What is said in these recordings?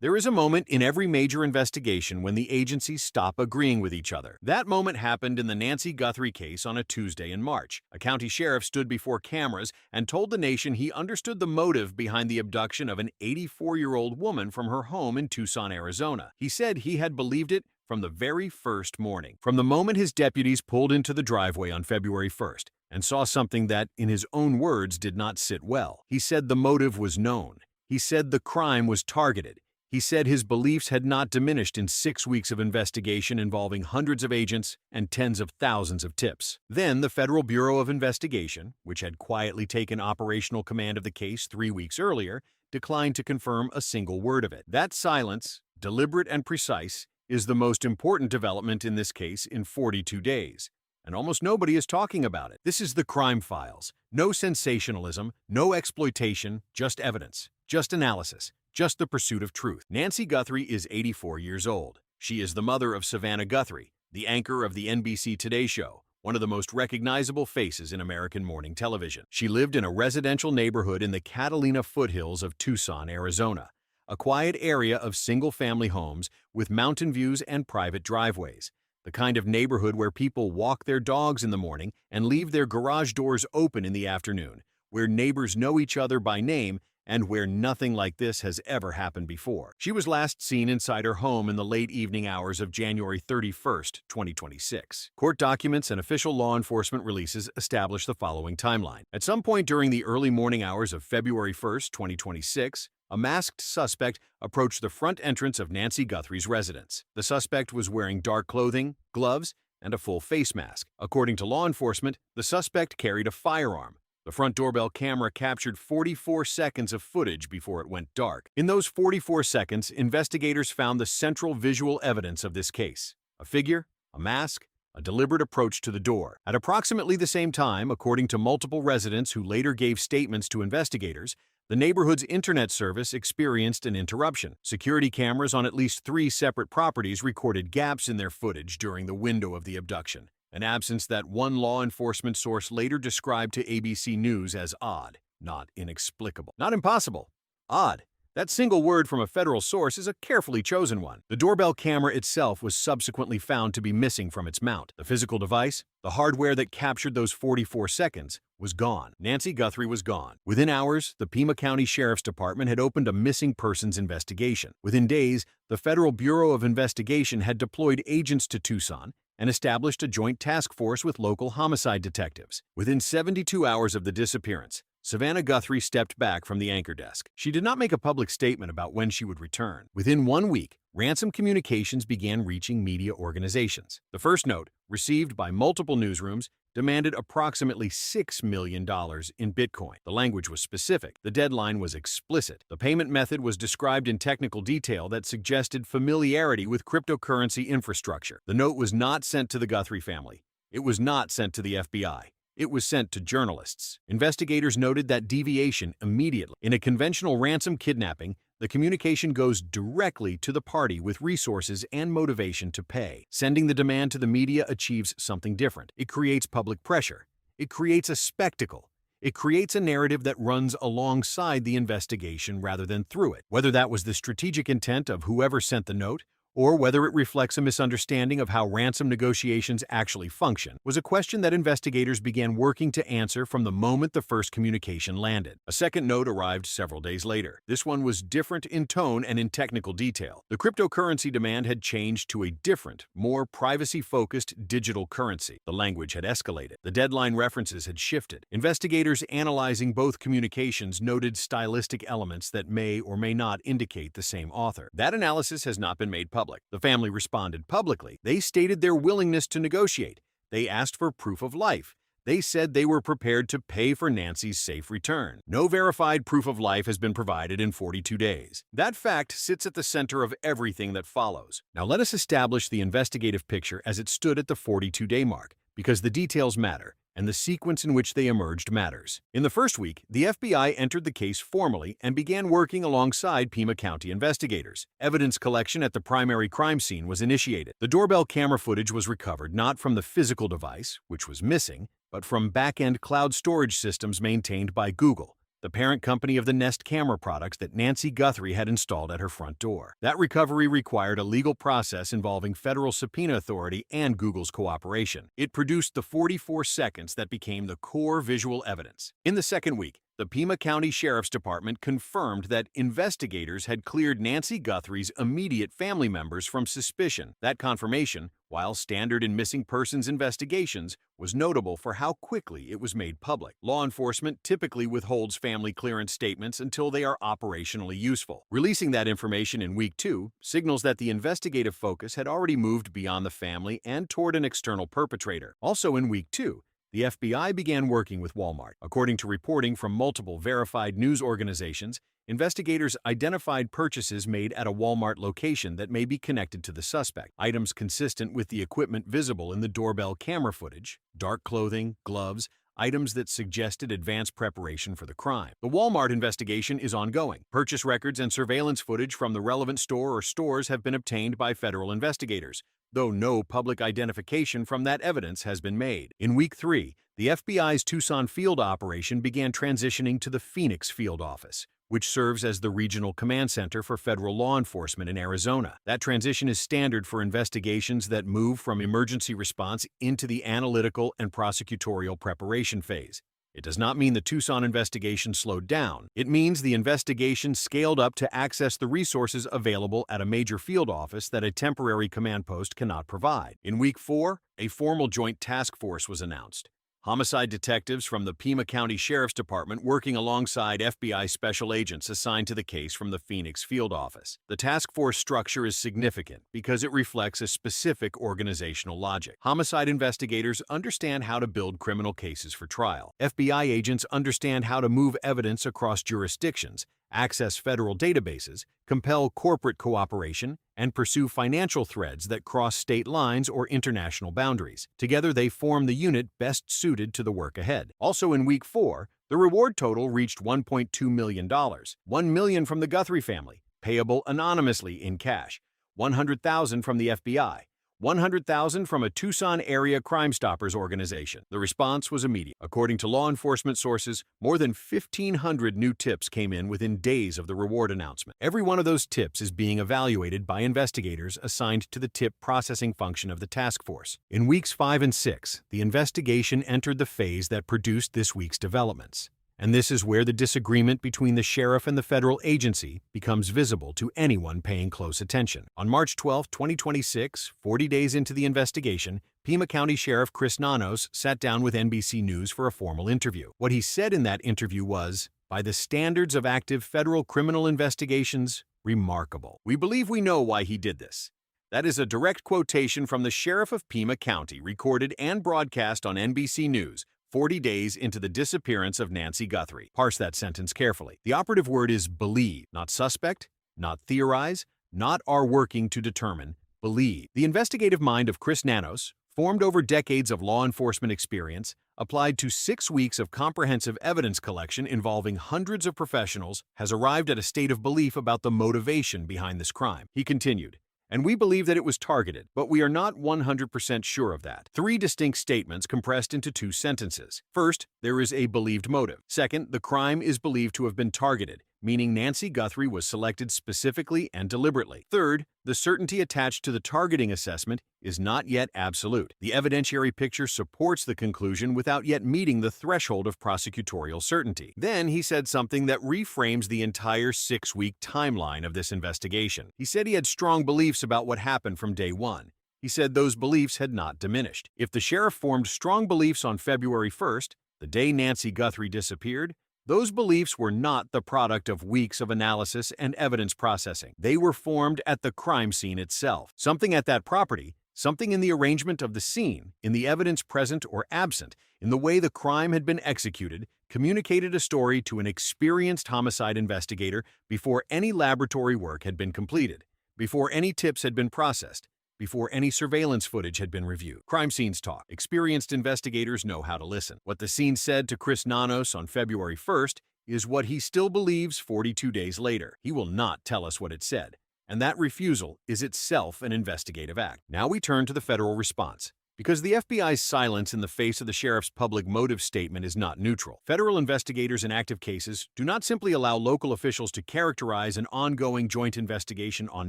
There is a moment in every major investigation when the agencies stop agreeing with each other. That moment happened in the Nancy Guthrie case on a Tuesday in March. A county sheriff stood before cameras and told the nation he understood the motive behind the abduction of an 84-year-old woman from her home in Tucson, Arizona. He said he had believed it from the very first morning, from the moment his deputies pulled into the driveway on February 1st and saw something that, in his own words, did not sit well. He said the motive was known. He said the crime was targeted. He said his beliefs had not diminished in 6 weeks of investigation involving hundreds of agents and tens of thousands of tips. Then the Federal Bureau of Investigation, which had quietly taken operational command of the case 3 weeks earlier, declined to confirm a single word of it. That silence, deliberate and precise, is the most important development in this case in 42 days. And almost nobody is talking about it. This is the crime files. No sensationalism, no exploitation, just evidence, just analysis. Just the pursuit of truth. Nancy Guthrie is 84 years old. She is the mother of Savannah Guthrie, the anchor of the NBC Today Show, one of the most recognizable faces in American morning television. She lived in a residential neighborhood in the Catalina foothills of Tucson, Arizona, a quiet area of single-family homes with mountain views and private driveways, the kind of neighborhood where people walk their dogs in the morning and leave their garage doors open in the afternoon, where neighbors know each other by name and where nothing like this has ever happened before. She was last seen inside her home in the late evening hours of January 31st, 2026. Court documents and official law enforcement releases establish the following timeline. At some point during the early morning hours of February 1st, 2026, a masked suspect approached the front entrance of Nancy Guthrie's residence. The suspect was wearing dark clothing, gloves, and a full face mask. According to law enforcement, the suspect carried a firearm. The front doorbell camera captured 44 seconds of footage before it went dark. In those 44 seconds, investigators found the central visual evidence of this case: a figure, a mask, a deliberate approach to the door. At approximately the same time, according to multiple residents who later gave statements to investigators, the neighborhood's internet service experienced an interruption. Security cameras on at least 3 separate properties recorded gaps in their footage during the window of the abduction, an absence that one law enforcement source later described to ABC News as odd, not inexplicable. Not impossible. Odd. That single word from a federal source is a carefully chosen one. The doorbell camera itself was subsequently found to be missing from its mount. The physical device, the hardware that captured those 44 seconds, was gone. Nancy Guthrie was gone. Within hours, the Pima County Sheriff's Department had opened a missing persons investigation. Within days, the Federal Bureau of Investigation had deployed agents to Tucson and established a joint task force with local homicide detectives. Within 72 hours of the disappearance, Savannah Guthrie stepped back from the anchor desk. She did not make a public statement about when she would return. Within 1 week, ransom communications began reaching media organizations. The first note, received by multiple newsrooms, demanded approximately $6 million in Bitcoin. The language was specific. The deadline was explicit. The payment method was described in technical detail that suggested familiarity with cryptocurrency infrastructure. The note was not sent to the Guthrie family. It was not sent to the FBI. It was sent to journalists. Investigators noted that deviation immediately. In a conventional ransom kidnapping, the communication goes directly to the party with resources and motivation to pay. Sending the demand to the media achieves something different. It creates public pressure. It creates a spectacle. It creates a narrative that runs alongside the investigation rather than through it. Whether that was the strategic intent of whoever sent the note, or whether it reflects a misunderstanding of how ransom negotiations actually function, was a question that investigators began working to answer from the moment the first communication landed. A second note arrived several days later. This one was different in tone and in technical detail. The cryptocurrency demand had changed to a different, more privacy-focused digital currency. The language had escalated. The deadline references had shifted. Investigators analyzing both communications noted stylistic elements that may or may not indicate the same author. That analysis has not been made public. The family responded publicly. They stated their willingness to negotiate. They asked for proof of life. They said they were prepared to pay for Nancy's safe return. No verified proof of life has been provided in 42 days. That fact sits at the center of everything that follows. Now let us establish the investigative picture as it stood at the 42-day mark, because the details matter, and the sequence in which they emerged matters. In the first week, the FBI entered the case formally and began working alongside Pima County investigators. Evidence collection at the primary crime scene was initiated. The doorbell camera footage was recovered not from the physical device, which was missing, but from back-end cloud storage systems maintained by Google, the parent company of the Nest camera products that Nancy Guthrie had installed at her front door. That recovery required a legal process involving federal subpoena authority and Google's cooperation. It produced the 44 seconds that became the core visual evidence. In the second week, the Pima County Sheriff's Department confirmed that investigators had cleared Nancy Guthrie's immediate family members from suspicion. That confirmation, while standard in missing persons investigations, was notable for how quickly it was made public. Law enforcement typically withholds family clearance statements until they are operationally useful. Releasing that information in week 2 signals that the investigative focus had already moved beyond the family and toward an external perpetrator. Also in week 2, the FBI began working with Walmart. According to reporting from multiple verified news organizations, investigators identified purchases made at a Walmart location that may be connected to the suspect. Items consistent with the equipment visible in the doorbell camera footage, dark clothing, gloves, items that suggested advanced preparation for the crime. The Walmart investigation is ongoing. Purchase records and surveillance footage from the relevant store or stores have been obtained by federal investigators, though no public identification from that evidence has been made. In week 3, the FBI's Tucson field operation began transitioning to the Phoenix field office, which serves as the regional command center for federal law enforcement in Arizona. That transition is standard for investigations that move from emergency response into the analytical and prosecutorial preparation phase. It does not mean the Tucson investigation slowed down. It means the investigation scaled up to access the resources available at a major field office that a temporary command post cannot provide. In week 4, a formal joint task force was announced. Homicide detectives from the Pima County Sheriff's Department working alongside FBI special agents assigned to the case from the Phoenix field office. The task force structure is significant because it reflects a specific organizational logic. Homicide investigators understand how to build criminal cases for trial. FBI agents understand how to move evidence across jurisdictions, access federal databases, compel corporate cooperation, and pursue financial threads that cross state lines or international boundaries. Together, they form the unit best suited to the work ahead. Also in week 4, the reward total reached $1.2 million, $1 million from the Guthrie family, payable anonymously in cash, $100,000 from the FBI, $100,000 from a Tucson area Crime Stoppers organization. The response was immediate. According to law enforcement sources, more than 1,500 new tips came in within days of the reward announcement. Every one of those tips is being evaluated by investigators assigned to the tip processing function of the task force. In weeks 5 and 6, the investigation entered the phase that produced this week's developments. And this is where the disagreement between the sheriff and the federal agency becomes visible to anyone paying close attention. On March 12, 2026, 40 days into the investigation, Pima County Sheriff Chris Nanos sat down with NBC News for a formal interview. What he said in that interview was, by the standards of active federal criminal investigations, remarkable. We believe we know why he did this. That is a direct quotation from the Sheriff of Pima County, recorded and broadcast on NBC News, 40 days into the disappearance of Nancy Guthrie. Parse that sentence carefully. The operative word is believe, not suspect, not theorize, not are working to determine, believe. The investigative mind of Chris Nanos, formed over decades of law enforcement experience, applied to 6 weeks of comprehensive evidence collection involving hundreds of professionals, has arrived at a state of belief about the motivation behind this crime. He continued, and we believe that it was targeted, but we are not 100% sure of that. 3 distinct statements compressed into 2 sentences. First, there is a believed motive. Second, the crime is believed to have been targeted, meaning Nancy Guthrie was selected specifically and deliberately. Third, the certainty attached to the targeting assessment is not yet absolute. The evidentiary picture supports the conclusion without yet meeting the threshold of prosecutorial certainty. Then he said something that reframes the entire 6-week timeline of this investigation. He said he had strong beliefs about what happened from day 1. He said those beliefs had not diminished. If the sheriff formed strong beliefs on February 1st, the day Nancy Guthrie disappeared, those beliefs were not the product of weeks of analysis and evidence processing. They were formed at the crime scene itself. Something at that property, something in the arrangement of the scene, in the evidence present or absent, in the way the crime had been executed, communicated a story to an experienced homicide investigator before any laboratory work had been completed, before any tips had been processed, before any surveillance footage had been reviewed. Crime scenes talk. Experienced investigators know how to listen. What the scene said to Chris Nanos on February 1st is what he still believes 42 days later. He will not tell us what it said, and that refusal is itself an investigative act. Now we turn to the federal response. Because the FBI's silence in the face of the sheriff's public motive statement is not neutral. Federal investigators in active cases do not simply allow local officials to characterize an ongoing joint investigation on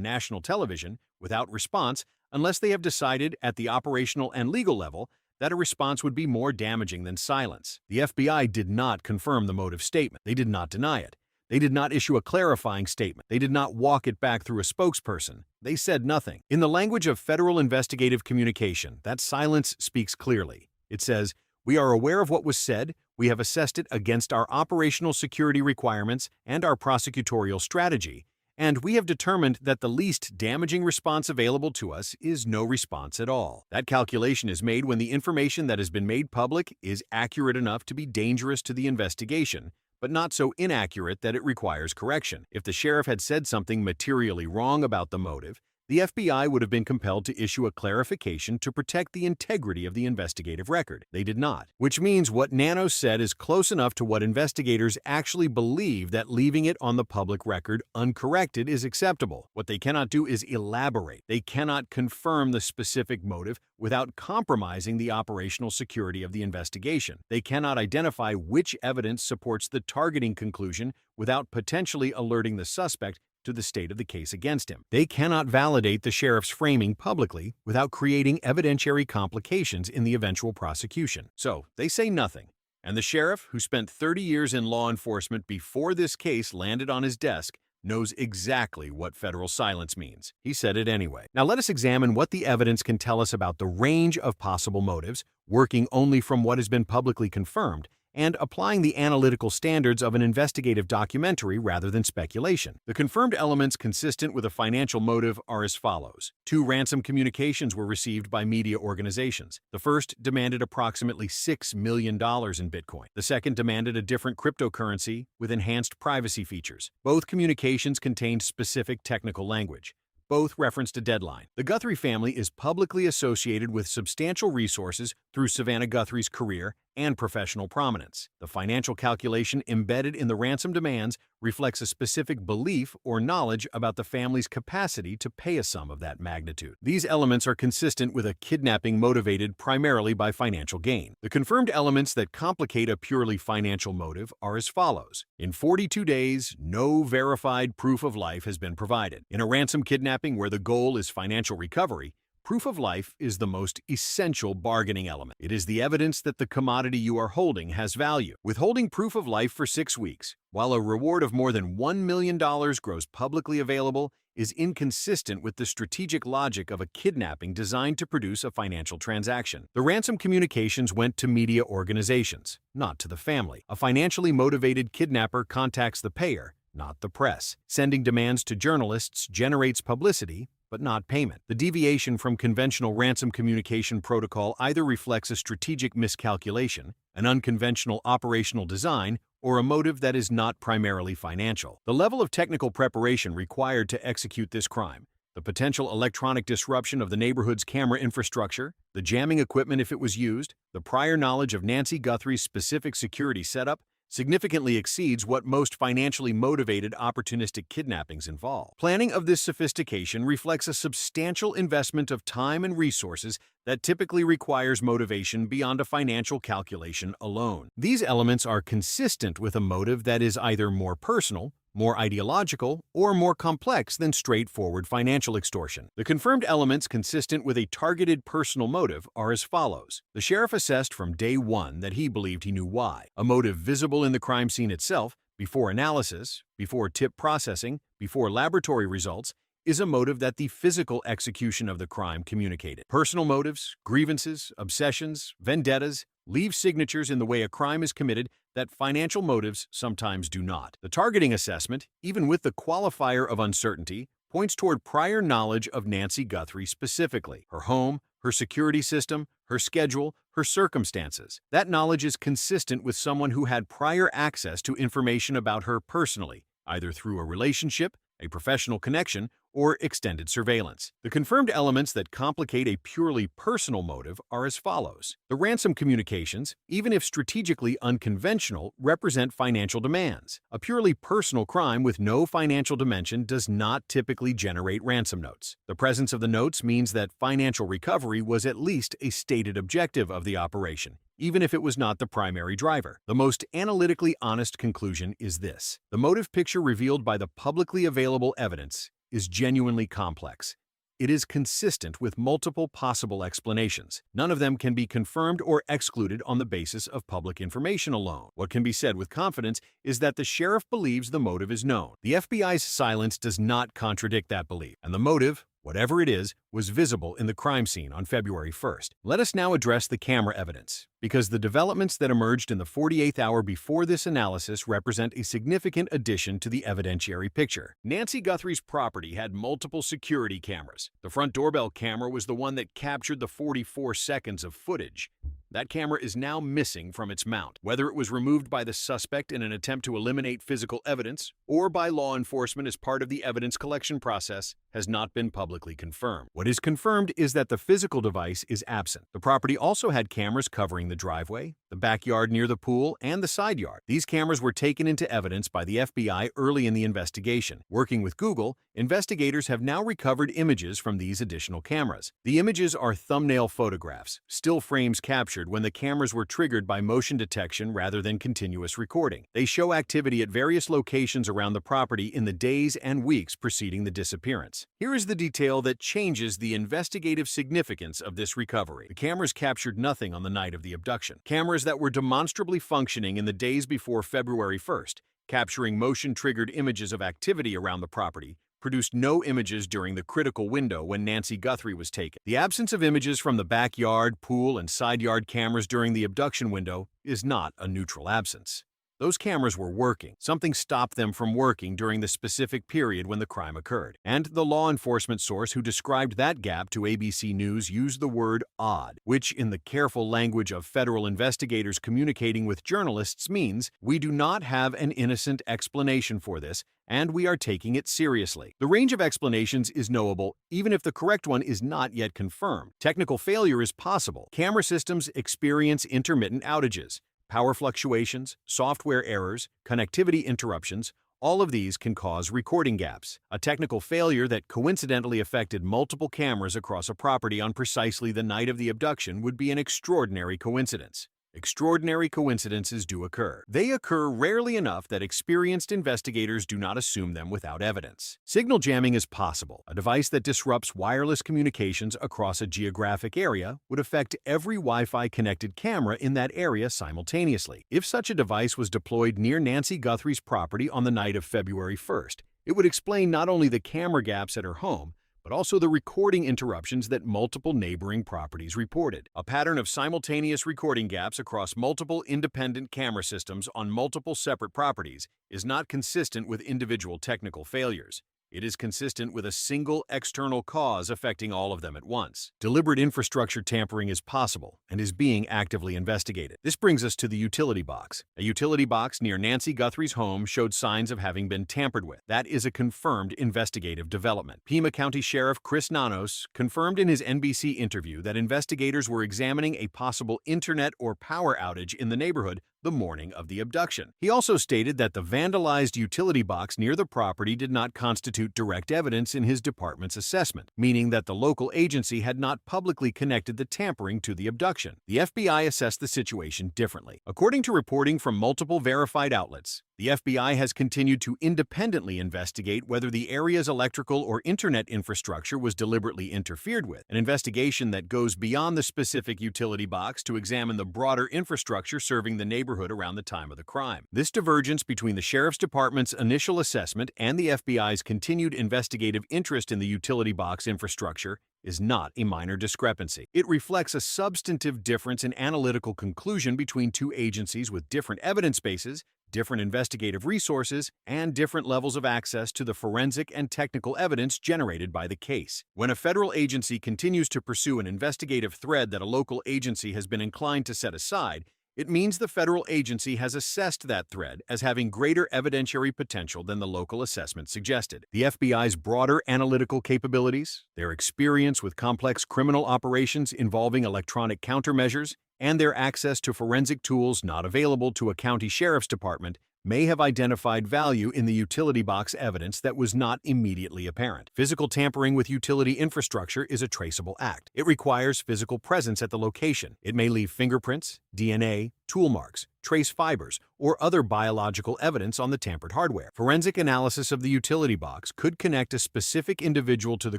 national television without response unless they have decided at the operational and legal level that a response would be more damaging than silence. The FBI did not confirm the motive statement. They did not deny it. They did not issue a clarifying statement. They did not walk it back through a spokesperson. They said nothing. In the language of federal investigative communication, that silence speaks clearly. It says, "We are aware of what was said. We have assessed it against our operational security requirements and our prosecutorial strategy, and we have determined that the least damaging response available to us is no response at all." That calculation is made when the information that has been made public is accurate enough to be dangerous to the investigation, but not so inaccurate that it requires correction. If the sheriff had said something materially wrong about the motive, the FBI would have been compelled to issue a clarification to protect the integrity of the investigative record. They did not, which means what Nano said is close enough to what investigators actually believe that leaving it on the public record uncorrected is acceptable. What they cannot do is elaborate. They cannot confirm the specific motive without compromising the operational security of the investigation. They cannot identify which evidence supports the targeting conclusion without potentially alerting the suspect to the state of the case against him. They cannot validate the sheriff's framing publicly without creating evidentiary complications in the eventual prosecution. So, they say nothing. And the sheriff, who spent 30 years in law enforcement before this case landed on his desk, knows exactly what federal silence means. He said it anyway. Now let us examine what the evidence can tell us about the range of possible motives, working only from what has been publicly confirmed, and applying the analytical standards of an investigative documentary rather than speculation. The confirmed elements consistent with a financial motive are as follows. 2 ransom communications were received by media organizations. The first demanded approximately $6 million in Bitcoin. The second demanded a different cryptocurrency with enhanced privacy features. Both communications contained specific technical language. Both referenced a deadline. The Guthrie family is publicly associated with substantial resources through Savannah Guthrie's career and professional prominence. The financial calculation embedded in the ransom demands reflects a specific belief or knowledge about the family's capacity to pay a sum of that magnitude. These elements are consistent with a kidnapping motivated primarily by financial gain. The confirmed elements that complicate a purely financial motive are as follows. In 42 days, no verified proof of life has been provided. In a ransom kidnapping where the goal is financial recovery, proof of life is the most essential bargaining element. It is the evidence that the commodity you are holding has value. Withholding proof of life for 6 weeks, while a reward of more than $1 million grows publicly available, is inconsistent with the strategic logic of a kidnapping designed to produce a financial transaction. The ransom communications went to media organizations, not to the family. A financially motivated kidnapper contacts the payer, not the press. Sending demands to journalists generates publicity, but not payment. The deviation from conventional ransom communication protocol either reflects a strategic miscalculation, an unconventional operational design, or a motive that is not primarily financial. The level of technical preparation required to execute this crime, the potential electronic disruption of the neighborhood's camera infrastructure, the jamming equipment if it was used, the prior knowledge of Nancy Guthrie's specific security setup, significantly exceeds what most financially motivated opportunistic kidnappings involve. Planning of this sophistication reflects a substantial investment of time and resources that typically requires motivation beyond a financial calculation alone. These elements are consistent with a motive that is either more personal, more ideological, or more complex than straightforward financial extortion. The confirmed elements consistent with a targeted personal motive are as follows. The sheriff assessed from day one that he believed he knew why. A motive visible in the crime scene itself, before analysis, before tip processing, before laboratory results, is a motive that the physical execution of the crime communicated. Personal motives, grievances, obsessions, vendettas, leave signatures in the way a crime is committed that financial motives sometimes do not. The targeting assessment, even with the qualifier of uncertainty, points toward prior knowledge of Nancy Guthrie specifically, her home, her security system, her schedule, her circumstances. That knowledge is consistent with someone who had prior access to information about her personally, either through a relationship, a professional connection, or extended surveillance. The confirmed elements that complicate a purely personal motive are as follows. The ransom communications, even if strategically unconventional, represent financial demands. A purely personal crime with no financial dimension does not typically generate ransom notes. The presence of the notes means that financial recovery was at least a stated objective of the operation, even if it was not the primary driver. The most analytically honest conclusion is this: the motive picture revealed by the publicly available evidence is genuinely complex. It is consistent with multiple possible explanations. None of them can be confirmed or excluded on the basis of public information alone. What can be said with confidence is that the sheriff believes the motive is known. The FBI's silence does not contradict that belief, and the motive, whatever it is, was visible in the crime scene on February 1st. Let us now address the camera evidence, because the developments that emerged in the 48th hour before this analysis represent a significant addition to the evidentiary picture. Nancy Guthrie's property had multiple security cameras. The front doorbell camera was the one that captured the 44 seconds of footage. That camera is now missing from its mount. Whether it was removed by the suspect in an attempt to eliminate physical evidence or by law enforcement as part of the evidence collection process has not been publicly confirmed. What is confirmed is that the physical device is absent. The property also had cameras covering the driveway, the backyard near the pool, and the side yard. These cameras were taken into evidence by the FBI early in the investigation. Working with Google, investigators have now recovered images from these additional cameras. The images are thumbnail photographs, still frames captured when the cameras were triggered by motion detection rather than continuous recording. They show activity at various locations around the property in the days and weeks preceding the disappearance. Here is the detail that changes the investigative significance of this recovery. The cameras captured nothing on the night of the abduction. Cameras that were demonstrably functioning in the days before February 1st, capturing motion-triggered images of activity around the property, produced no images during the critical window when Nancy Guthrie was taken. The absence of images from the backyard, pool, and side yard cameras during the abduction window is not a neutral absence. Those cameras were working. Something stopped them from working during the specific period when the crime occurred. And the law enforcement source who described that gap to ABC News used the word odd, which in the careful language of federal investigators communicating with journalists means we do not have an innocent explanation for this, and we are taking it seriously. The range of explanations is knowable, even if the correct one is not yet confirmed. Technical failure is possible. Camera systems experience intermittent outages. Power fluctuations, software errors, connectivity interruptions, all of these can cause recording gaps. A technical failure that coincidentally affected multiple cameras across a property on precisely the night of the abduction would be an extraordinary coincidence. Extraordinary coincidences do occur. They occur rarely enough that experienced investigators do not assume them without evidence. Signal jamming is possible. A device that disrupts wireless communications across a geographic area would affect every Wi-Fi connected camera in that area simultaneously. If such a device was deployed near Nancy Guthrie's property on the night of February 1st, it would explain not only the camera gaps at her home, but also the recording interruptions that multiple neighboring properties reported. A pattern of simultaneous recording gaps across multiple independent camera systems on multiple separate properties is not consistent with individual technical failures. It is consistent with a single external cause affecting all of them at once. Deliberate infrastructure tampering is possible and is being actively investigated. This brings us to the utility box. A utility box near Nancy Guthrie's home showed signs of having been tampered with. That is a confirmed investigative development. Pima County Sheriff Chris Nanos confirmed in his NBC interview that investigators were examining a possible internet or power outage in the neighborhood the morning of the abduction. He also stated that the vandalized utility box near the property did not constitute direct evidence in his department's assessment, meaning that the local agency had not publicly connected the tampering to the abduction. The FBI assessed the situation differently. According to reporting from multiple verified outlets, the FBI has continued to independently investigate whether the area's electrical or internet infrastructure was deliberately interfered with, an investigation that goes beyond the specific utility box to examine the broader infrastructure serving the neighborhood around the time of the crime. This divergence between the Sheriff's Department's initial assessment and the FBI's continued investigative interest in the utility box infrastructure is not a minor discrepancy. It reflects a substantive difference in analytical conclusion between two agencies with different evidence bases, different investigative resources, and different levels of access to the forensic and technical evidence generated by the case. When a federal agency continues to pursue an investigative thread that a local agency has been inclined to set aside, It means the federal agency has assessed that thread as having greater evidentiary potential than the local assessment suggested. The FBI's broader analytical capabilities, their experience with complex criminal operations involving electronic countermeasures, and their access to forensic tools not available to a county sheriff's department may have identified value in the utility box evidence that was not immediately apparent. Physical tampering with utility infrastructure is a traceable act. It requires physical presence at the location. It may leave fingerprints, DNA, tool marks, trace fibers, or other biological evidence on the tampered hardware. Forensic analysis of the utility box could connect a specific individual to the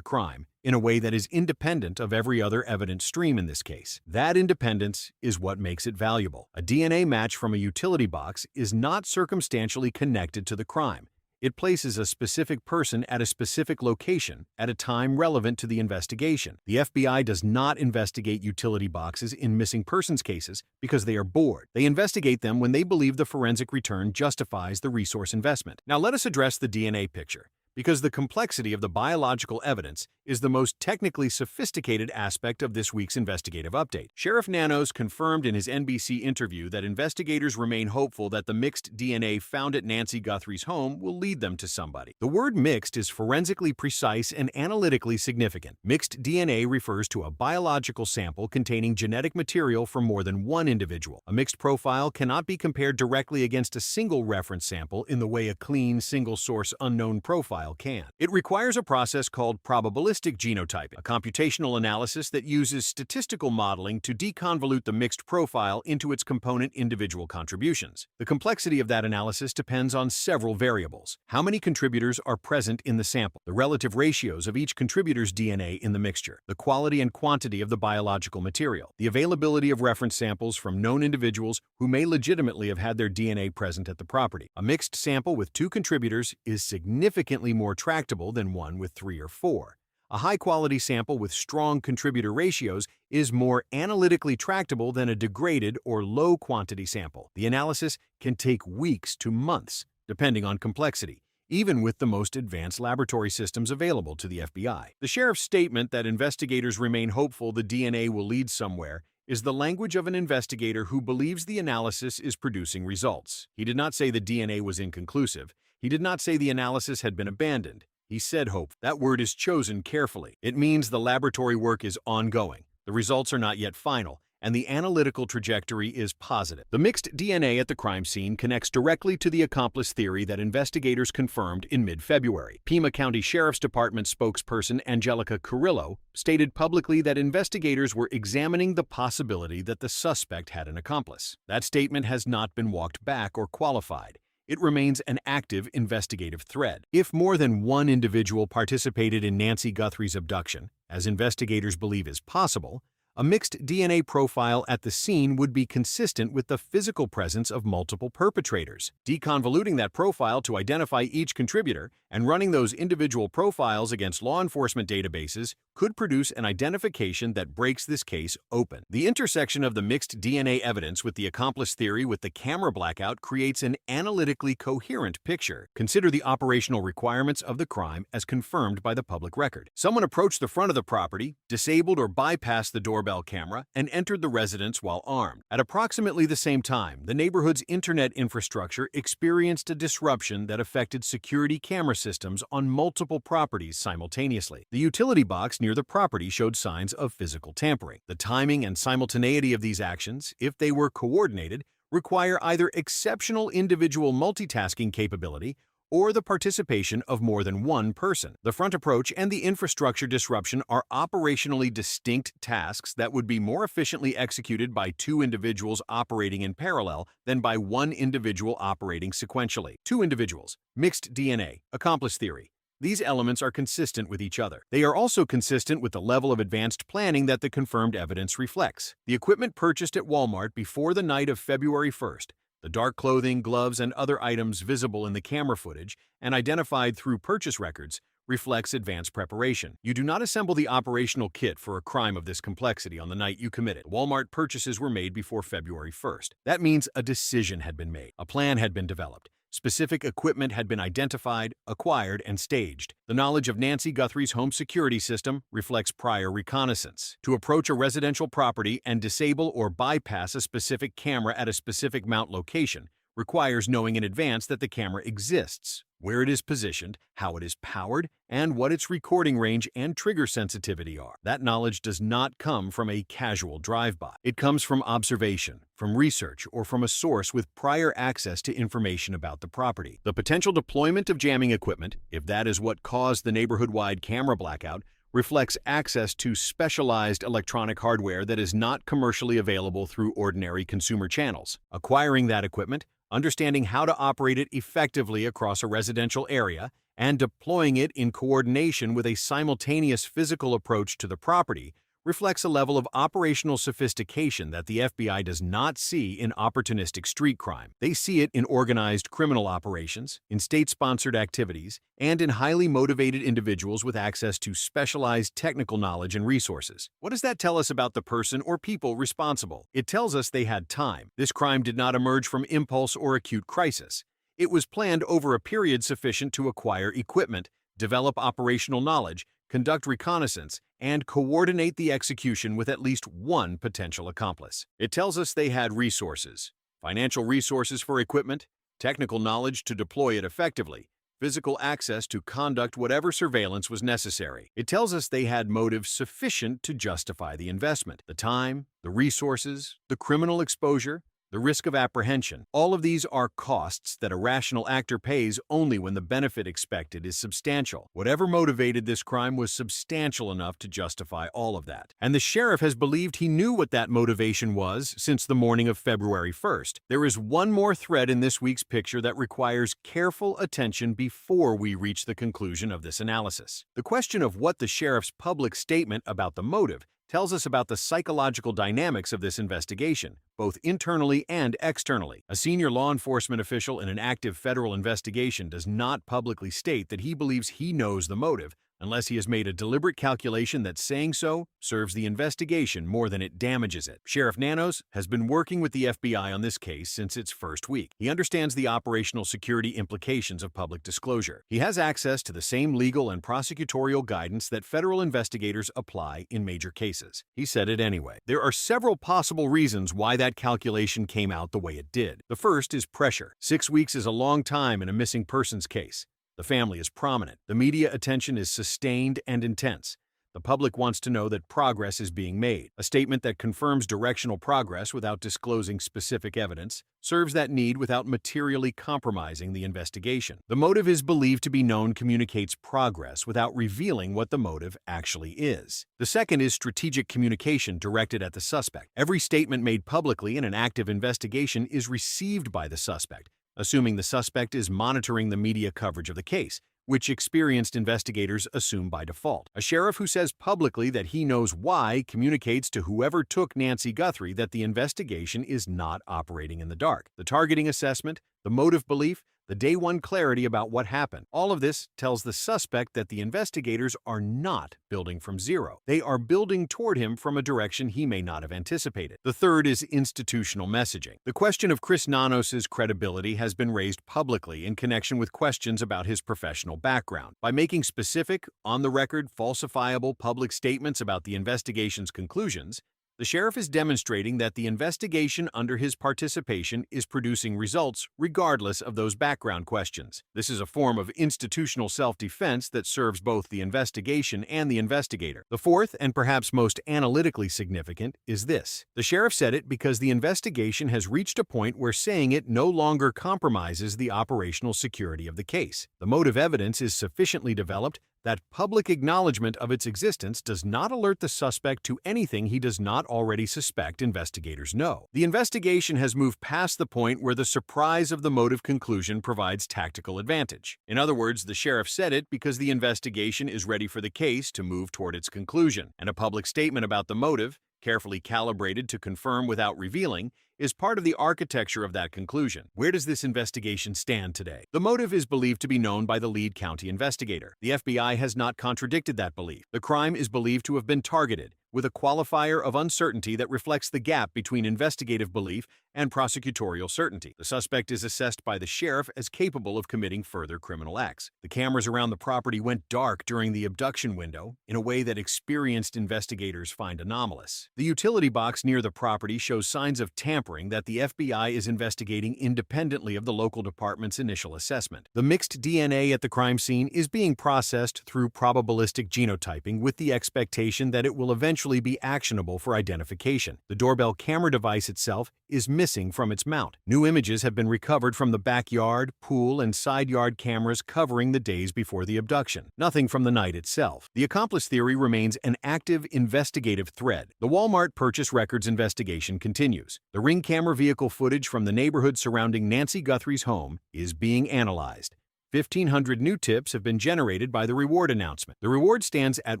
crime in a way that is independent of every other evidence stream in this case. That independence is what makes it valuable. A DNA match from a utility box is not circumstantially connected to the crime. It places a specific person at a specific location at a time relevant to the investigation. The FBI does not investigate utility boxes in missing persons cases because they are bored. They investigate them when they believe the forensic return justifies the resource investment. Now let us address the DNA picture, because the complexity of the biological evidence is the most technically sophisticated aspect of this week's investigative update. Sheriff Nanos confirmed in his NBC interview that investigators remain hopeful that the mixed DNA found at Nancy Guthrie's home will lead them to somebody. The word mixed is forensically precise and analytically significant. Mixed DNA refers to a biological sample containing genetic material from more than one individual. A mixed profile cannot be compared directly against a single reference sample in the way a clean, single-source unknown profile can. It requires a process called probabilistic genotyping, a computational analysis that uses statistical modeling to deconvolute the mixed profile into its component individual contributions. The complexity of that analysis depends on several variables: how many contributors are present in the sample, the relative ratios of each contributor's DNA in the mixture, the quality and quantity of the biological material, the availability of reference samples from known individuals who may legitimately have had their DNA present at the property. A mixed sample with 2 contributors is significantly more tractable than one with 3 or 4. A high-quality sample with strong contributor ratios is more analytically tractable than a degraded or low-quantity sample. The analysis can take weeks to months, depending on complexity, even with the most advanced laboratory systems available to the FBI. The sheriff's statement that investigators remain hopeful the DNA will lead somewhere is the language of an investigator who believes the analysis is producing results. He did not say the DNA was inconclusive. He did not say the analysis had been abandoned. He said hope. That word is chosen carefully. It means the laboratory work is ongoing, the results are not yet final, and the analytical trajectory is positive. The mixed DNA at the crime scene connects directly to the accomplice theory that investigators confirmed in mid-February. Pima County Sheriff's Department spokesperson Angelica Carrillo stated publicly that investigators were examining the possibility that the suspect had an accomplice. That statement has not been walked back or qualified. It remains an active investigative thread. If more than one individual participated in Nancy Guthrie's abduction, as investigators believe is possible, a mixed DNA profile at the scene would be consistent with the physical presence of multiple perpetrators. Deconvoluting that profile to identify each contributor and running those individual profiles against law enforcement databases could produce an identification that breaks this case open. The intersection of the mixed DNA evidence with the accomplice theory with the camera blackout creates an analytically coherent picture. Consider the operational requirements of the crime as confirmed by the public record. Someone approached the front of the property, disabled or bypassed the doorbell camera, and entered the residence while armed. At approximately the same time, the neighborhood's internet infrastructure experienced a disruption that affected security camera systems on multiple properties simultaneously. The utility box near the property showed signs of physical tampering. The timing and simultaneity of these actions, if they were coordinated, require either exceptional individual multitasking capability or the participation of more than one person. The front approach and the infrastructure disruption are operationally distinct tasks that would be more efficiently executed by 2 individuals operating in parallel than by one individual operating sequentially. 2 individuals, mixed DNA, accomplice theory. These elements are consistent with each other. They are also consistent with the level of advanced planning that the confirmed evidence reflects. The equipment purchased at Walmart before the night of February 1st, the dark clothing, gloves, and other items visible in the camera footage and identified through purchase records reflects advanced preparation. You do not assemble the operational kit for a crime of this complexity on the night you commit it. Walmart purchases were made before February 1st. That means a decision had been made, a plan had been developed, Specific equipment had been identified, acquired, and staged. The knowledge of Nancy Guthrie's home security system reflects prior reconnaissance. To approach a residential property and disable or bypass a specific camera at a specific mount location requires knowing in advance that the camera exists, where it is positioned, how it is powered, and what its recording range and trigger sensitivity are. That knowledge does not come from a casual drive-by. It comes from observation, from research, or from a source with prior access to information about the property. The potential deployment of jamming equipment, if that is what caused the neighborhood-wide camera blackout, reflects access to specialized electronic hardware that is not commercially available through ordinary consumer channels. Acquiring that equipment, understanding how to operate it effectively across a residential area, and deploying it in coordination with a simultaneous physical approach to the property reflects a level of operational sophistication that the FBI does not see in opportunistic street crime. They see it in organized criminal operations, in state-sponsored activities, and in highly motivated individuals with access to specialized technical knowledge and resources. What does that tell us about the person or people responsible? It tells us they had time. This crime did not emerge from impulse or acute crisis. It was planned over a period sufficient to acquire equipment, develop operational knowledge, conduct reconnaissance, and coordinate the execution with at least one potential accomplice. It tells us they had resources, financial resources for equipment, technical knowledge to deploy it effectively, physical access to conduct whatever surveillance was necessary. It tells us they had motive sufficient to justify the investment, the time, the resources, the criminal exposure, the risk of apprehension. All of these are costs that a rational actor pays only when the benefit expected is substantial. Whatever motivated this crime was substantial enough to justify all of that. And the sheriff has believed he knew what that motivation was since the morning of February 1st. There is one more thread in this week's picture that requires careful attention before we reach the conclusion of this analysis. The question of what the sheriff's public statement about the motive tells us about the psychological dynamics of this investigation, both internally and externally. A senior law enforcement official in an active federal investigation does not publicly state that he believes he knows the motive, unless he has made a deliberate calculation that saying so serves the investigation more than it damages it. Sheriff Nanos has been working with the FBI on this case since its first week. He understands the operational security implications of public disclosure. He has access to the same legal and prosecutorial guidance that federal investigators apply in major cases. He said it anyway. There are several possible reasons why that calculation came out the way it did. The first is pressure. 6 weeks is a long time in a missing persons case. The family is prominent. The media attention is sustained and intense. The public wants to know that progress is being made. A statement that confirms directional progress without disclosing specific evidence serves that need without materially compromising the investigation. The motive is believed to be known communicates progress without revealing what the motive actually is. The second is strategic communication directed at the suspect. Every statement made publicly in an active investigation is received by the suspect, assuming the suspect is monitoring the media coverage of the case, which experienced investigators assume by default. A sheriff who says publicly that he knows why communicates to whoever took Nancy Guthrie that the investigation is not operating in the dark. The targeting assessment, the motive belief, the day one clarity about what happened. All of this tells the suspect that the investigators are not building from zero. They are building toward him from a direction he may not have anticipated. The third is institutional messaging. The question of Chris Nanos's credibility has been raised publicly in connection with questions about his professional background. By making specific, on-the-record, falsifiable public statements about the investigation's conclusions, the sheriff is demonstrating that the investigation under his participation is producing results regardless of those background questions. This is a form of institutional self-defense that serves both the investigation and the investigator. The fourth, and perhaps most analytically significant, is this. The sheriff said it because the investigation has reached a point where saying it no longer compromises the operational security of the case. The motive evidence is sufficiently developed that public acknowledgement of its existence does not alert the suspect to anything he does not already suspect investigators know. The investigation has moved past the point where the surprise of the motive conclusion provides tactical advantage. In other words, the sheriff said it because the investigation is ready for the case to move toward its conclusion, and a public statement about the motive, carefully calibrated to confirm without revealing, is part of the architecture of that conclusion. Where does this investigation stand today? The motive is believed to be known by the lead county investigator. The FBI has not contradicted that belief. The crime is believed to have been targeted, with a qualifier of uncertainty that reflects the gap between investigative belief and prosecutorial certainty. The suspect is assessed by the sheriff as capable of committing further criminal acts. The cameras around the property went dark during the abduction window in a way that experienced investigators find anomalous. The utility box near the property shows signs of tampering that the FBI is investigating independently of the local department's initial assessment. The mixed DNA at the crime scene is being processed through probabilistic genotyping with the expectation that it will eventually be actionable for identification. The doorbell camera device itself is missing from its mount. New images have been recovered from the backyard, pool, and side yard cameras covering the days before the abduction. Nothing from the night itself. The accomplice theory remains an active investigative thread. The Walmart purchase records investigation continues. The ring camera vehicle footage from the neighborhood surrounding Nancy Guthrie's home is being analyzed. 1,500 new tips have been generated by the reward announcement. The reward stands at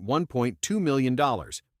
$1.2 million,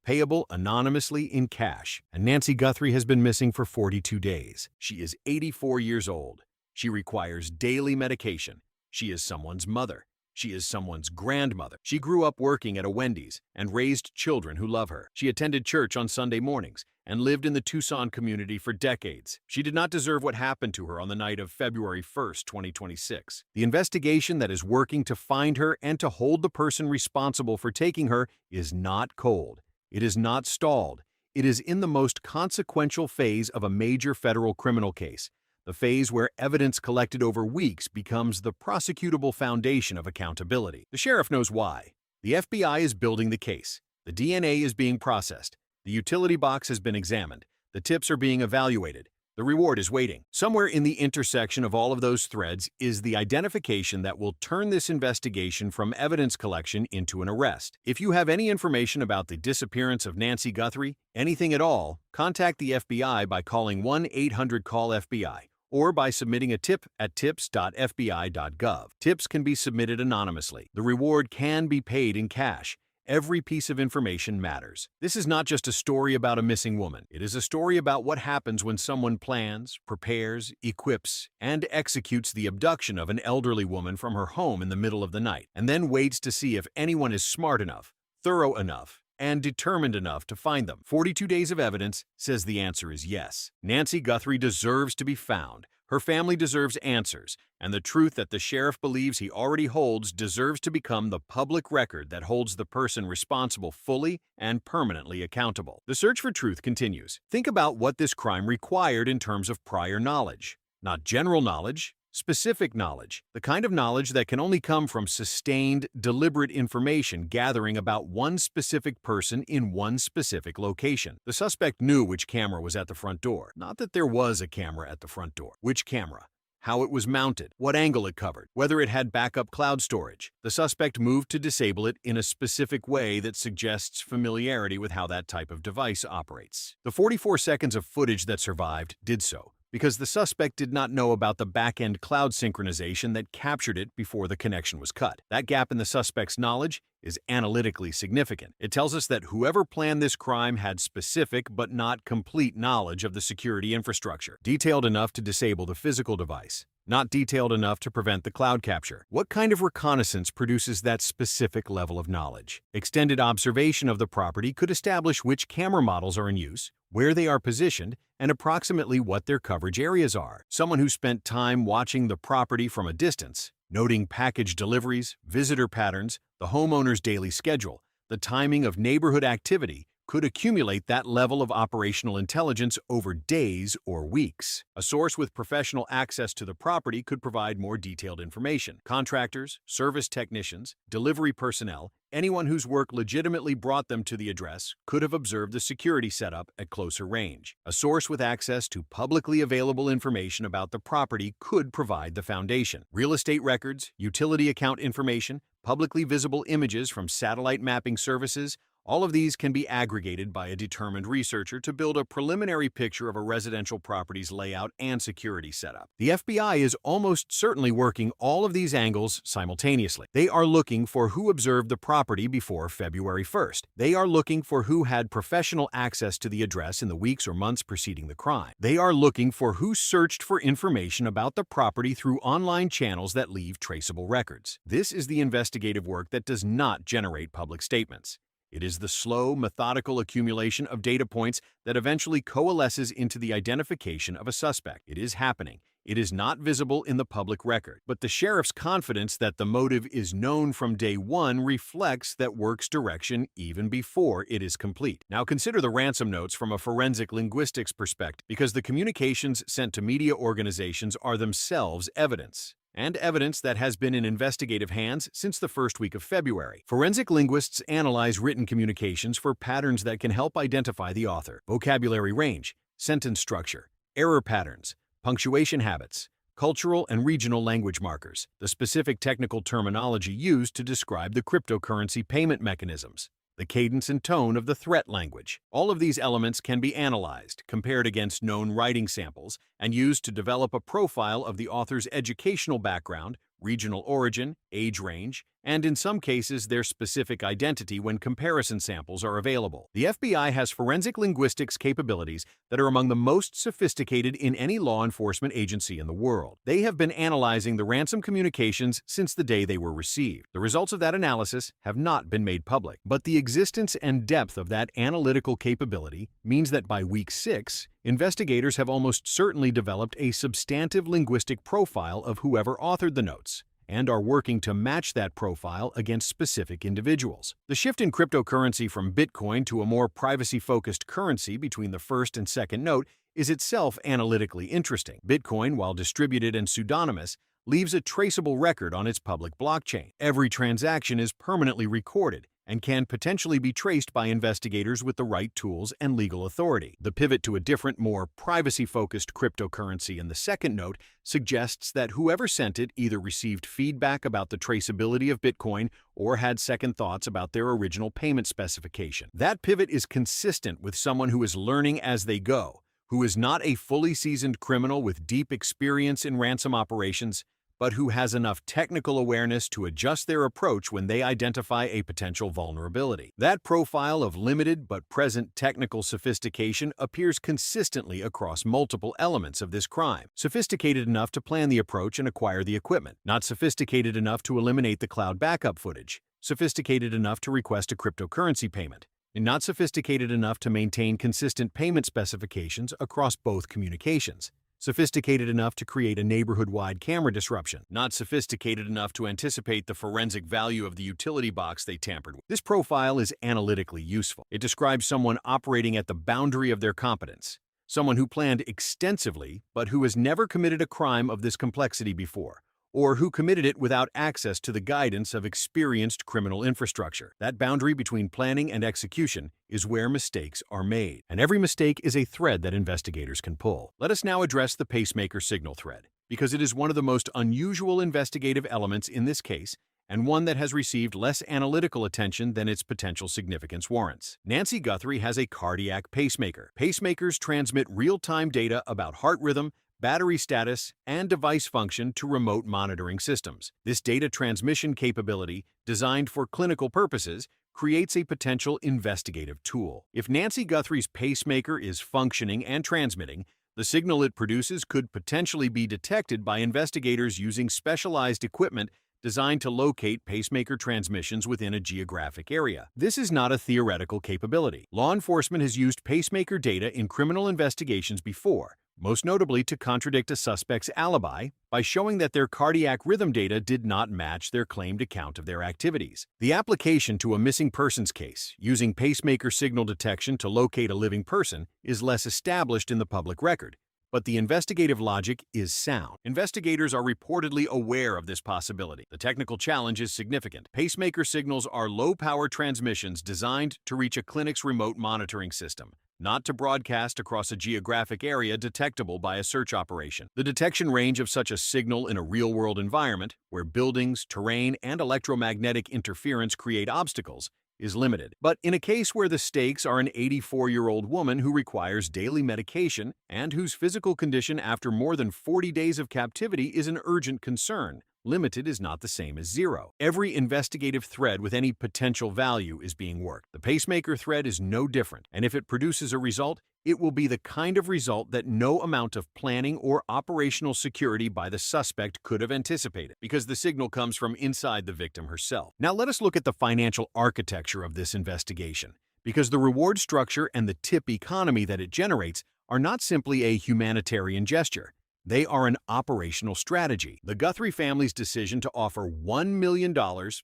payable anonymously in cash. And Nancy Guthrie has been missing for 42 days. She is 84 years old. She requires daily medication. She is someone's mother. She is someone's grandmother. She grew up working at a Wendy's and raised children who love her. She attended church on Sunday mornings and lived in the Tucson community for decades. She did not deserve what happened to her on the night of February 1st, 2026. The investigation that is working to find her and to hold the person responsible for taking her is not cold. It is not stalled. It is in the most consequential phase of a major federal criminal case, the phase where evidence collected over weeks becomes the prosecutable foundation of accountability. The sheriff knows why. The FBI is building the case. The DNA is being processed. The utility box has been examined. The tips are being evaluated. The reward is waiting. Somewhere in the intersection of all of those threads is the identification that will turn this investigation from evidence collection into an arrest. If you have any information about the disappearance of Nancy Guthrie, anything at all, contact the FBI by calling 1-800-CALL-FBI or by submitting a tip at tips.fbi.gov. Tips can be submitted anonymously. The reward can be paid in cash. Every piece of information matters. This is not just a story about a missing woman. It is a story about what happens when someone plans, prepares, equips, and executes the abduction of an elderly woman from her home in the middle of the night, and then waits to see if anyone is smart enough, thorough enough, and determined enough to find them. 42 days of evidence says the answer is yes. Nancy Guthrie deserves to be found. Her family deserves answers, and the truth that the sheriff believes he already holds deserves to become the public record that holds the person responsible fully and permanently accountable. The search for truth continues. Think about what this crime required in terms of prior knowledge. Not general knowledge, specific knowledge, the kind of knowledge that can only come from sustained, deliberate information gathering about one specific person in one specific location. The suspect knew which camera was at the front door. Not that there was a camera at the front door. Which camera? How it was mounted, what angle it covered, whether it had backup cloud storage. The suspect moved to disable it in a specific way that suggests familiarity with how that type of device operates. The 44 seconds of footage that survived did so, because the suspect did not know about the back-end cloud synchronization that captured it before the connection was cut. That gap in the suspect's knowledge is analytically significant. It tells us that whoever planned this crime had specific but not complete knowledge of the security infrastructure, detailed enough to disable the physical device, not detailed enough to prevent the cloud capture. What kind of reconnaissance produces that specific level of knowledge? Extended observation of the property could establish which camera models are in use, where they are positioned, and approximately what their coverage areas are. Someone who spent time watching the property from a distance, noting package deliveries, visitor patterns, the homeowner's daily schedule, the timing of neighborhood activity, could accumulate that level of operational intelligence over days or weeks. A source with professional access to the property could provide more detailed information. Contractors, service technicians, delivery personnel, anyone whose work legitimately brought them to the address could have observed the security setup at closer range. A source with access to publicly available information about the property could provide the foundation. Real estate records, utility account information, publicly visible images from satellite mapping services, all of these can be aggregated by a determined researcher to build a preliminary picture of a residential property's layout and security setup. The FBI is almost certainly working all of these angles simultaneously. They are looking for who observed the property before February 1st. They are looking for who had professional access to the address in the weeks or months preceding the crime. They are looking for who searched for information about the property through online channels that leave traceable records. This is the investigative work that does not generate public statements. It is the slow, methodical accumulation of data points that eventually coalesces into the identification of a suspect. It is happening. It is not visible in the public record, but the sheriff's confidence that the motive is known from day one reflects that work's direction even before it is complete. Now consider the ransom notes from a forensic linguistics perspective, because the communications sent to media organizations are themselves evidence, and evidence that has been in investigative hands since the first week of February. Forensic linguists analyze written communications for patterns that can help identify the author: vocabulary range, sentence structure, error patterns, punctuation habits, cultural and regional language markers, the specific technical terminology used to describe the cryptocurrency payment mechanisms, the cadence and tone of the threat language. All of these elements can be analyzed, compared against known writing samples, and used to develop a profile of the author's educational background, regional origin, age range, and in some cases their specific identity when comparison samples are available. The FBI has forensic linguistics capabilities that are among the most sophisticated in any law enforcement agency in the world. They have been analyzing the ransom communications since the day they were received. The results of that analysis have not been made public, but the existence and depth of that analytical capability means that by week 6, investigators have almost certainly developed a substantive linguistic profile of whoever authored the notes, and are working to match that profile against specific individuals. The shift in cryptocurrency from Bitcoin to a more privacy-focused currency between the first and second note is itself analytically interesting. Bitcoin, while distributed and pseudonymous, leaves a traceable record on its public blockchain. Every transaction is permanently recorded and can potentially be traced by investigators with the right tools and legal authority. The pivot to a different, more privacy-focused cryptocurrency in the second note suggests that whoever sent it either received feedback about the traceability of Bitcoin or had second thoughts about their original payment specification. That pivot is consistent with someone who is learning as they go, who is not a fully seasoned criminal with deep experience in ransom operations, but who has enough technical awareness to adjust their approach when they identify a potential vulnerability. That profile of limited but present technical sophistication appears consistently across multiple elements of this crime. Sophisticated enough to plan the approach and acquire the equipment. Not sophisticated enough to eliminate the cloud backup footage. Sophisticated enough to request a cryptocurrency payment. And not sophisticated enough to maintain consistent payment specifications across both communications. Sophisticated enough to create a neighborhood-wide camera disruption. Not sophisticated enough to anticipate the forensic value of the utility box they tampered with. This profile is analytically useful. It describes someone operating at the boundary of their competence, someone who planned extensively but who has never committed a crime of this complexity before, or who committed it without access to the guidance of experienced criminal infrastructure. That boundary between planning and execution is where mistakes are made, and every mistake is a thread that investigators can pull. Let us now address the Pacemaker signal thread, because it is one of the most unusual investigative elements in this case, and one that has received less analytical attention than its potential significance warrants. Nancy Guthrie has a cardiac pacemaker. Pacemakers transmit real-time data about heart rhythm, battery status, and device function to remote monitoring systems. This data transmission capability, designed for clinical purposes, creates a potential investigative tool. If Nancy Guthrie's pacemaker is functioning and transmitting, the signal it produces could potentially be detected by investigators using specialized equipment designed to locate pacemaker transmissions within a geographic area. This is not a theoretical capability. Law enforcement has used pacemaker data in criminal investigations before, most notably to contradict a suspect's alibi by showing that their cardiac rhythm data did not match their claimed account of their activities. The application to a missing persons case, using pacemaker signal detection to locate a living person, is less established in the public record, but the investigative logic is sound. Investigators are reportedly aware of this possibility. The technical challenge is significant. Pacemaker signals are low-power transmissions designed to reach a clinic's remote monitoring system, not to broadcast across a geographic area detectable by a search operation. The detection range of such a signal in a real-world environment, where buildings, terrain, and electromagnetic interference create obstacles, is limited. But in a case where the stakes are an 84-year-old woman who requires daily medication and whose physical condition after more than 40 days of captivity is an urgent concern, limited is not the same as zero. Every investigative thread with any potential value is being worked. The pacemaker thread is no different, and if it produces a result, it will be the kind of result that no amount of planning or operational security by the suspect could have anticipated, because the signal comes from inside the victim herself. Now let us look at the financial architecture of this investigation, because the reward structure and the tip economy that it generates are not simply a humanitarian gesture. They are an operational strategy. The Guthrie family's decision to offer $1 million,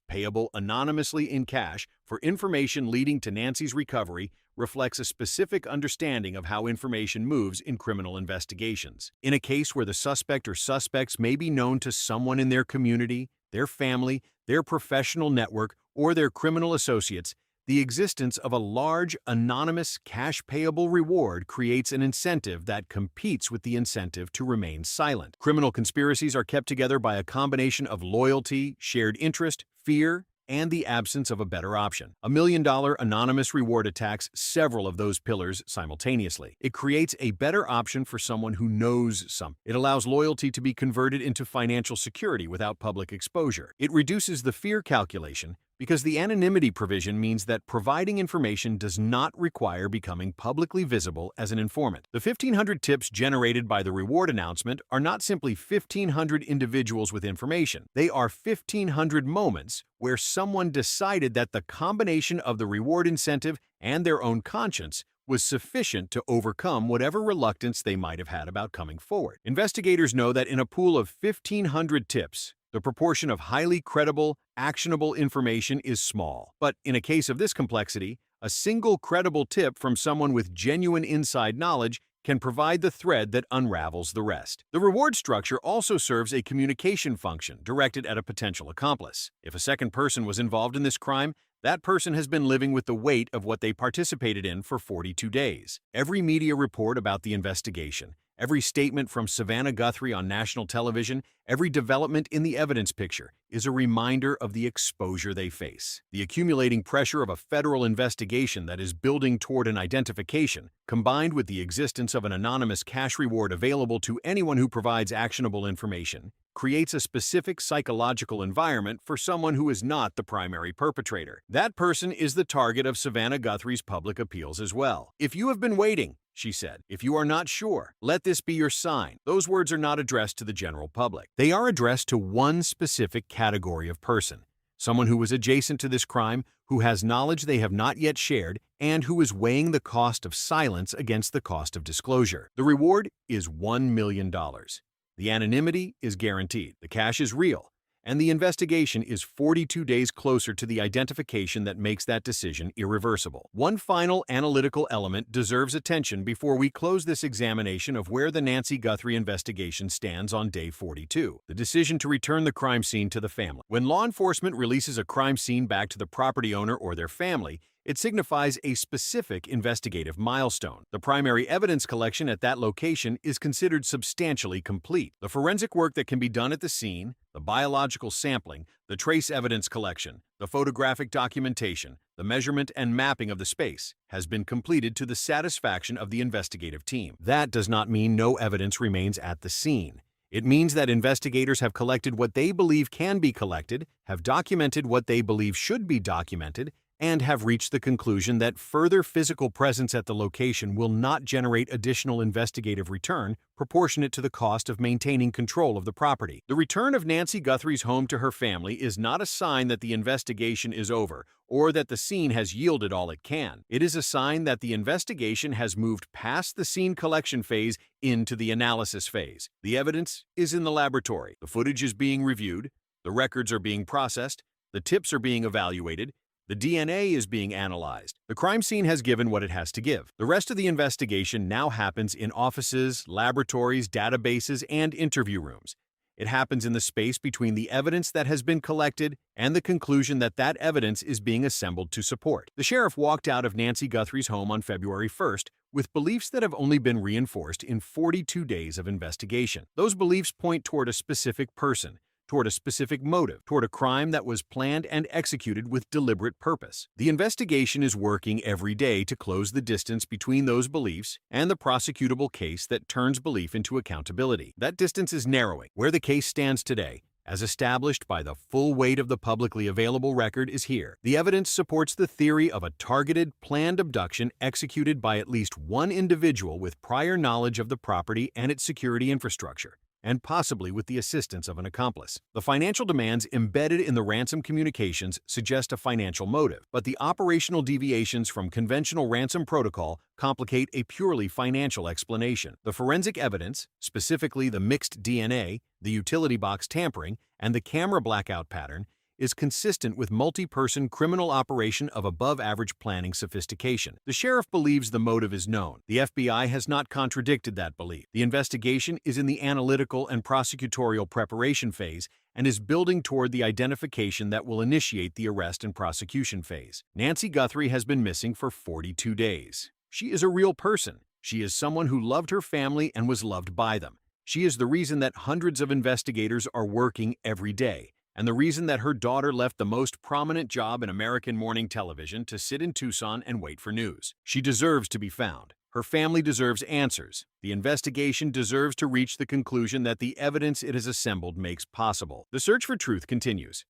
payable anonymously in cash, for information leading to Nancy's recovery reflects a specific understanding of how information moves in criminal investigations. In a case where the suspect or suspects may be known to someone in their community, their family, their professional network, or their criminal associates, the existence of a large, anonymous, cash-payable reward creates an incentive that competes with the incentive to remain silent. Criminal conspiracies are kept together by a combination of loyalty, shared interest, fear, and the absence of a better option. $1 million anonymous reward attacks several of those pillars simultaneously. It creates a better option for someone who knows something. It allows loyalty to be converted into financial security without public exposure. It reduces the fear calculation, because the anonymity provision means that providing information does not require becoming publicly visible as an informant. The 1,500 tips generated by the reward announcement are not simply 1,500 individuals with information. They are 1,500 moments where someone decided that the combination of the reward incentive and their own conscience was sufficient to overcome whatever reluctance they might have had about coming forward. Investigators know that in a pool of 1,500 tips, the proportion of highly credible, actionable information is small. But in a case of this complexity, a single credible tip from someone with genuine inside knowledge can provide the thread that unravels the rest. The reward structure also serves a communication function directed at a potential accomplice. If a second person was involved in this crime, that person has been living with the weight of what they participated in for 42 days. Every media report about the investigation, every statement from Savannah Guthrie on national television, every development in the evidence picture is a reminder of the exposure they face. The accumulating pressure of a federal investigation that is building toward an identification, combined with the existence of an anonymous cash reward available to anyone who provides actionable information, creates a specific psychological environment for someone who is not the primary perpetrator. That person is the target of Savannah Guthrie's public appeals as well. "If you have been waiting," she said, "if you are not sure, let this be your sign." Those words are not addressed to the general public. They are addressed to one specific category of person, someone who was adjacent to this crime, who has knowledge they have not yet shared, and who is weighing the cost of silence against the cost of disclosure. The reward is $1 million. The anonymity is guaranteed, the cash is real, and the investigation is 42 days closer to the identification that makes that decision irreversible. One final analytical element deserves attention before we close this examination of where the Nancy Guthrie investigation stands on day 42, the decision to return the crime scene to the family. When law enforcement releases a crime scene back to the property owner or their family, it signifies a specific investigative milestone. The primary evidence collection at that location is considered substantially complete. The forensic work that can be done at the scene, the biological sampling, the trace evidence collection, the photographic documentation, the measurement and mapping of the space has been completed to the satisfaction of the investigative team. That does not mean no evidence remains at the scene. It means that investigators have collected what they believe can be collected, have documented what they believe should be documented, and have reached the conclusion that further physical presence at the location will not generate additional investigative return proportionate to the cost of maintaining control of the property. The return of Nancy Guthrie's home to her family is not a sign that the investigation is over or that the scene has yielded all it can. It is a sign that the investigation has moved past the scene collection phase into the analysis phase. The evidence is in the laboratory. The footage is being reviewed. The records are being processed. The tips are being evaluated. The DNA is being analyzed. The crime scene has given what it has to give. The rest of the investigation now happens in offices, laboratories, databases, and interview rooms. It happens in the space between the evidence that has been collected and the conclusion that that evidence is being assembled to support. The sheriff walked out of Nancy Guthrie's home on February 1st with beliefs that have only been reinforced in 42 days of investigation. Those beliefs point toward a specific person, toward a specific motive, toward a crime that was planned and executed with deliberate purpose. The investigation is working every day to close the distance between those beliefs and the prosecutable case that turns belief into accountability. That distance is narrowing. Where the case stands today, as established by the full weight of the publicly available record, is here. The evidence supports the theory of a targeted, planned abduction executed by at least one individual with prior knowledge of the property and its security infrastructure, and possibly with the assistance of an accomplice. The financial demands embedded in the ransom communications suggest a financial motive, but the operational deviations from conventional ransom protocol complicate a purely financial explanation. The forensic evidence, specifically the mixed DNA, the utility box tampering, and the camera blackout pattern, is consistent with multi-person criminal operation of above-average planning sophistication. The sheriff believes the motive is known. The FBI has not contradicted that belief. The investigation is in the analytical and prosecutorial preparation phase and is building toward the identification that will initiate the arrest and prosecution phase. Nancy Guthrie has been missing for 42 days. She is a real person. She is someone who loved her family and was loved by them. She is the reason that hundreds of investigators are working every day, and the reason that her daughter left the most prominent job in American morning television to sit in Tucson and wait for news. She deserves to be found. Her family deserves answers. The investigation deserves to reach the conclusion that the evidence it has assembled makes possible. The search for truth continues.